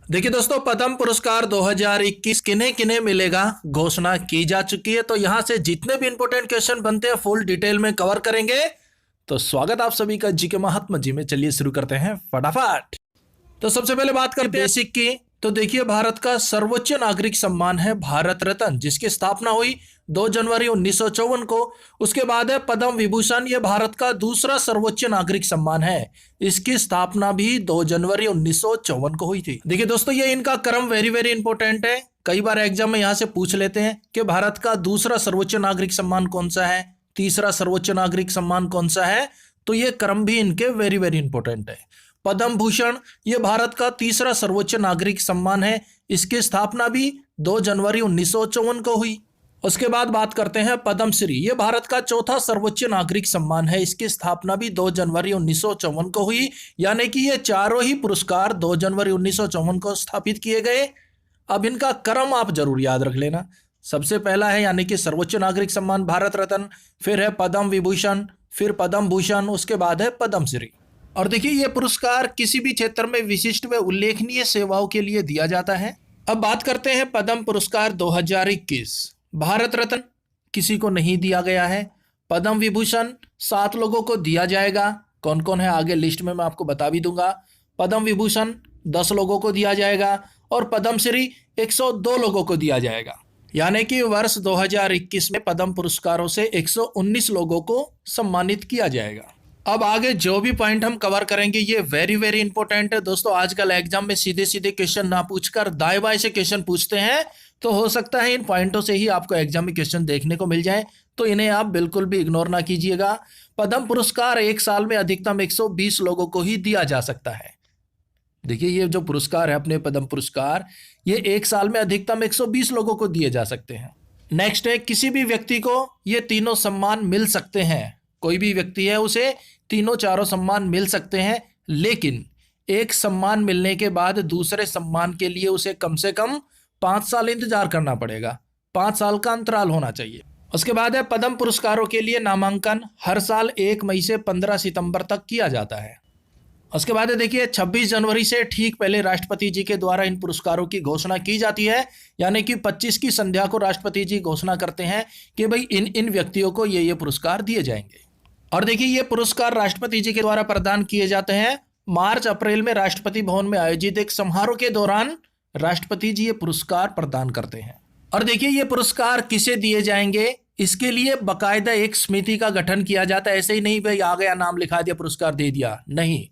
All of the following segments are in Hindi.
देखिए दोस्तों, पद्म पुरस्कार 2021 किन्हें किन्हें मिलेगा घोषणा की जा चुकी है। तो यहां से जितने भी इंपॉर्टेंट क्वेश्चन बनते हैं फुल डिटेल में कवर करेंगे। तो स्वागत आप सभी का जी के महात्मा जी में। चलिए शुरू करते हैं फटाफट। तो सबसे पहले बात करते हैं बेसिक की। तो देखिए, भारत का सर्वोच्च नागरिक सम्मान है भारत रत्न, जिसकी स्थापना हुई 2 जनवरी 1954 को। उसके बाद है पद्म विभूषण, यह भारत का दूसरा सर्वोच्च नागरिक सम्मान है। इसकी स्थापना भी 2 जनवरी 1954 को हुई थी। देखिए दोस्तों, ये इनका क्रम वेरी वेरी इंपॉर्टेंट है। कई बार एग्जाम में यहां से पूछ लेते हैं कि भारत का दूसरा सर्वोच्च नागरिक सम्मान कौन सा है, तीसरा सर्वोच्च नागरिक सम्मान कौन सा है। तो ये क्रम भी इनके वेरी वेरी इंपॉर्टेंट है। पद्म भूषण ये भारत का तीसरा सर्वोच्च नागरिक सम्मान है। इसकी स्थापना भी 2 जनवरी 1954 को हुई। उसके बाद बात करते हैं पद्मश्री, ये भारत का चौथा सर्वोच्च नागरिक सम्मान है। इसकी स्थापना भी 2 जनवरी 1954 को हुई। यानी कि ये चारों ही पुरस्कार 2 जनवरी 1954 को स्थापित किए गए। अब इनका क्रम आप जरूर याद रख लेना। सबसे पहला है यानी कि सर्वोच्च नागरिक सम्मान भारत रत्न, फिर है पद्म विभूषण, फिर पद्म भूषण, उसके बाद है पद्मश्री। और देखिए, यह पुरस्कार किसी भी क्षेत्र में विशिष्ट व उल्लेखनीय सेवाओं के लिए दिया जाता है। अब बात करते हैं पद्म पुरस्कार 2021। भारत रत्न किसी को नहीं दिया गया है। पद्म विभूषण 7 लोगों को दिया जाएगा। कौन कौन है आगे लिस्ट में मैं आपको बता भी दूंगा। पद्म विभूषण 10 लोगों को दिया जाएगा और पद्मश्री 102 लोगों को दिया जाएगा। यानी कि वर्ष 2021 में पद्म पुरस्कारों से 119 लोगों को सम्मानित किया जाएगा। अब आगे जो भी पॉइंट हम कवर करेंगे ये वेरी वेरी इंपॉर्टेंट है दोस्तों। आजकल एग्जाम में सीधे सीधे क्वेश्चन ना पूछकर दाएं बाएं से क्वेश्चन पूछते हैं। तो हो सकता है इन पॉइंटों से ही आपको एग्जाम में क्वेश्चन देखने को मिल जाए, तो इन्हें आप बिल्कुल भी इग्नोर ना कीजिएगा। पद्म पुरस्कार एक साल में अधिकतम 120 लोगों को ही दिया जा सकता है। देखिए, ये जो पुरस्कार है अपने पद्म पुरस्कार, ये एक साल में अधिकतम 120 लोगों को दिए जा सकते हैं। नेक्स्ट है, किसी भी व्यक्ति को ये तीनों सम्मान मिल सकते हैं। कोई भी व्यक्ति है उसे तीनों चारों सम्मान मिल सकते हैं, लेकिन एक सम्मान मिलने के बाद दूसरे सम्मान के लिए उसे कम से कम 5 साल इंतजार करना पड़ेगा। 5 साल का अंतराल होना चाहिए। उसके बाद है पद्म पुरस्कारों के लिए नामांकन हर साल 1 मई से 15 सितंबर तक किया जाता है। उसके बाद है देखिए, 26 जनवरी से ठीक पहले राष्ट्रपति जी के द्वारा इन पुरस्कारों की घोषणा की जाती है। यानी कि 25 की संध्या को राष्ट्रपति जी घोषणा करते हैं कि भाई इन इन व्यक्तियों को ये पुरस्कार दिए जाएंगे। और देखिए, ये पुरस्कार राष्ट्रपति जी के द्वारा प्रदान किए जाते हैं। मार्च अप्रैल में राष्ट्रपति भवन में आयोजित एक समारोह के दौरान राष्ट्रपति जी ये पुरस्कार प्रदान करते हैं। और देखिए, ये पुरस्कार किसे दिए जाएंगे, इसके लिए बकायदा एक समिति का गठन किया जाता है। ऐसे ही नहीं भाई आ गया नाम लिखा दिया पुरस्कार दे दिया, नहीं।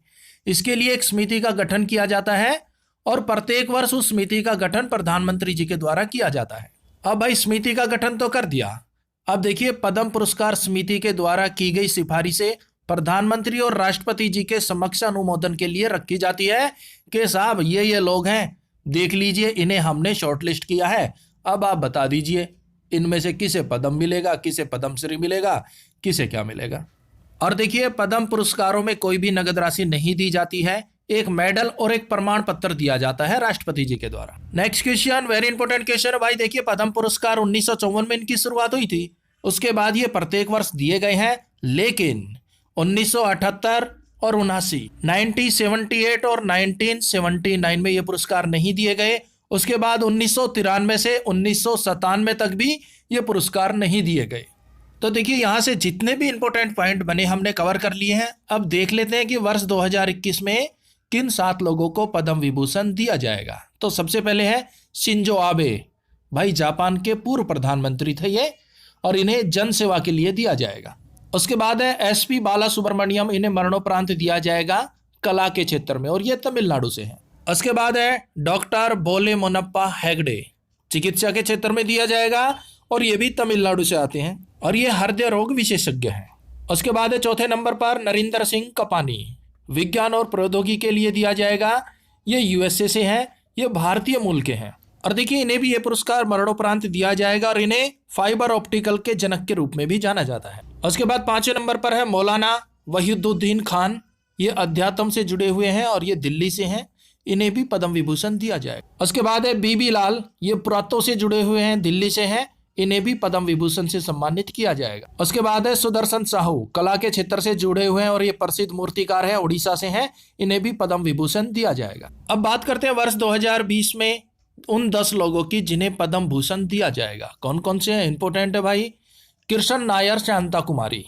इसके लिए एक समिति का गठन किया जाता है और प्रत्येक वर्ष उस समिति का गठन प्रधानमंत्री जी के द्वारा किया जाता है। अब भाई समिति का गठन तो कर दिया। अब देखिए, पद्म पुरस्कार समिति के द्वारा की गई सिफारिशें प्रधानमंत्री और राष्ट्रपति जी के समक्ष अनुमोदन के लिए रखी जाती है कि साहब ये लोग हैं, देख लीजिए, इन्हें हमने शॉर्टलिस्ट किया है। अब आप बता दीजिए इनमें से किसे पद्म मिलेगा, किसे पद्मश्री मिलेगा, किसे क्या मिलेगा। और देखिए, पद्म पुरस्कारों में कोई भी नगद राशि नहीं दी जाती है। एक मेडल और एक प्रमाण पत्र दिया जाता है राष्ट्रपति जी के द्वारा। Next question, very important question है भाई। देखिए, पद्म पुरस्कार 1954 में इनकी शुरुआत हुई थी। उसके बाद ये प्रत्येक वर्ष दिए गए हैं, लेकिन 1978 और 79, 1978 और 1979 में ये पुरस्कार नहीं दिए गए। उसके बाद 1993 से 1997 तक भी ये पुरस्कार नहीं दिए गए। तो देखिए, यहां से जितने भी इंपॉर्टेंट पॉइंट बने हमने कवर कर लिए हैं। अब देख लेते हैं कि वर्ष 2021 में किन 7 लोगों को पद्म विभूषण दिया जाएगा। तो सबसे पहले है शिंजो आबे, भाई जापान के पूर्व प्रधानमंत्री थे ये, और इन्हें जन सेवा के लिए दिया जाएगा। उसके बाद है एसपी बाला सुब्रमण्यम, इन्हें मरणोपरांत दिया जाएगा कला के क्षेत्र में, और ये तमिलनाडु से हैं। उसके बाद है डॉक्टर बोले मोनप्पा हेगड़े, चिकित्सा के क्षेत्र में दिया जाएगा, और ये भी तमिलनाडु से आते हैं, और ये हृदय रोग विशेषज्ञ हैं। उसके बाद है चौथे नंबर पर नरेंद्र सिंह कपानी, विज्ञान और प्रौद्योगिकी के लिए दिया जाएगा। ये यूएसए से हैं, ये भारतीय मूल के हैं। और देखिए, इन्हें भी ये पुरस्कार मरणोपरांत दिया जाएगा, और इन्हें फाइबर ऑप्टिकल के जनक के रूप में भी जाना जाता है। उसके बाद 5वें नंबर पर है मौलाना वहीदुद्दीन खान, ये अध्यात्म से जुड़े हुए हैं और ये दिल्ली से हैं, इन्हें भी पद्म विभूषण दिया जाएगा। उसके बाद है बीबी लाल, ये पुरातत्व से जुड़े हुए हैं, दिल्ली से हैं, इन्हें भी पद्म विभूषण से सम्मानित किया जाएगा। उसके बाद है सुदर्शन साहू, कला के क्षेत्र से जुड़े हुए हैं और ये प्रसिद्ध मूर्तिकार है, उड़ीसा से हैं, इन्हें भी पद्म विभूषण दिया जाएगा। अब बात करते हैं वर्ष 2020 में उन 10 लोगों की जिन्हें पद्म भूषण दिया जाएगा। कौन कौन से हैं, इंपॉर्टेंट है भाई। कृष्ण नायर, शांता कुमारी,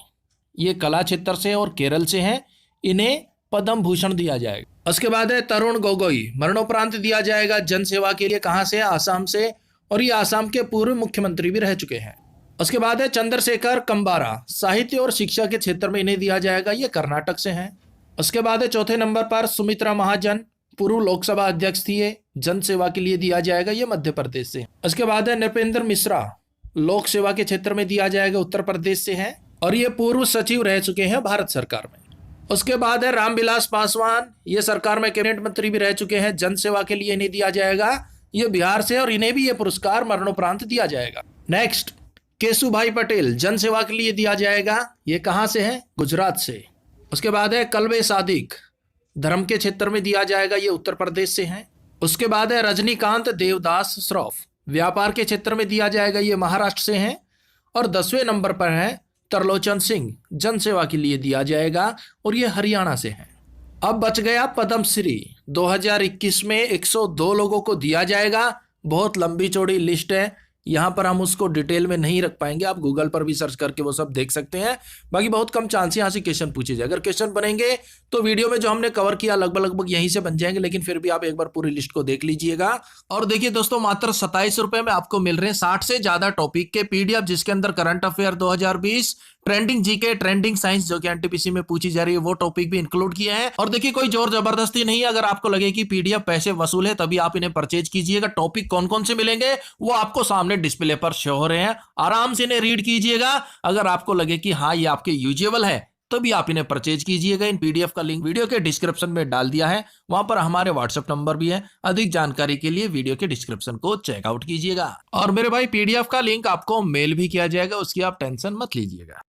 ये कला क्षेत्र से और केरल से हैं, इन्हें पद्म भूषण दिया जाएगा। उसके बाद है तरुण गोगोई, मरणोपरांत दिया जाएगा जन सेवा के लिए। कहां से? आसाम से, और ये आसाम के पूर्व मुख्यमंत्री भी रह चुके हैं। उसके बाद है चंद्रशेखर कंबारा, साहित्य और शिक्षा के क्षेत्र में इन्हें दिया जाएगा, ये कर्नाटक से हैं। उसके बाद है चौथे नंबर पर सुमित्रा महाजन, पूर्व लोकसभा अध्यक्ष थी, ये जन सेवा के लिए दिया जाएगा, ये मध्य प्रदेश से। उसके बाद है नृपेंद्र मिश्रा, लोक सेवा के क्षेत्र में दिया जाएगा, उत्तर प्रदेश से हैं, और ये पूर्व सचिव रह चुके हैं भारत सरकार में। उसके बाद है रामविलास पासवान, ये सरकार में कैबिनेट मंत्री भी रह चुके हैं, जन सेवा के लिए इन्हें दिया जाएगा, ये बिहार से, और इन्हें भी ये पुरस्कार मरणोपरांत दिया जाएगा। नेक्स्ट, केशुभाई पटेल, जन सेवा के लिए दिया जाएगा, ये कहां से है? गुजरात से। उसके बाद है कल्बे सादिक, धर्म के क्षेत्र में दिया जाएगा, ये उत्तर प्रदेश से हैं। उसके बाद है रजनीकांत देवदास श्रॉफ, व्यापार के क्षेत्र में दिया जाएगा, ये महाराष्ट्र से हैं। और 10वें नंबर पर है तरलोचन सिंह, जन सेवा के लिए दिया जाएगा, और ये हरियाणा से हैं। अब बच गया पद्मश्री। 2021 में 102 लोगों को दिया जाएगा, बहुत लंबी चौड़ी लिस्ट है, यहाँ पर हम उसको डिटेल में नहीं रख पाएंगे, आप गूगल पर भी सर्च करके वो सब देख सकते हैं। बाकी बहुत कम चांस यहाँ से क्वेश्चन पूछे जाए। अगर क्वेश्चन बनेंगे तो वीडियो में जो हमने कवर किया लगभग यहीं से बन जाएंगे, लेकिन फिर भी आप एक बार पूरी लिस्ट को देख लीजिएगा। और देखिए दोस्तों, मात्र 27 रुपए में आपको मिल रहे हैं 60 से ज्यादा टॉपिक के पीडीएफ, जिसके अंदर current affair 2020, trending GK, trending science जो कि एनटीपीसी में पूछी जा रही है, वो टॉपिक भी इंक्लूड किए हैं। और देखिए, कोई जोर जबरदस्ती नहीं है, अगर आपको लगे कि पीडीएफ पैसे वसूल है तभी आप इन्हें परचेज कीजिएगा। टॉपिक कौन कौन से मिलेंगे वो आपको सामने डिस्प्ले पर शो हो रहे हैं, आराम से इन्हें रीड कीजिएगा। अगर आपको लगे कि हाँ ये आपके यूजेबल है तो भी आप इन्हें परचेज कीजिएगा। इन पीडीएफ का लिंक वीडियो के डिस्क्रिप्शन में डाल दिया है, वहां पर हमारे व्हाट्सएप नंबर भी है। अधिक जानकारी के लिए वीडियो के डिस्क्रिप्शन को चेकआउट कीजिएगा। और मेरे भाई, पीडीएफ का लिंक आपको मेल भी किया जाएगा, उसकी आप टेंशन मत लीजिएगा।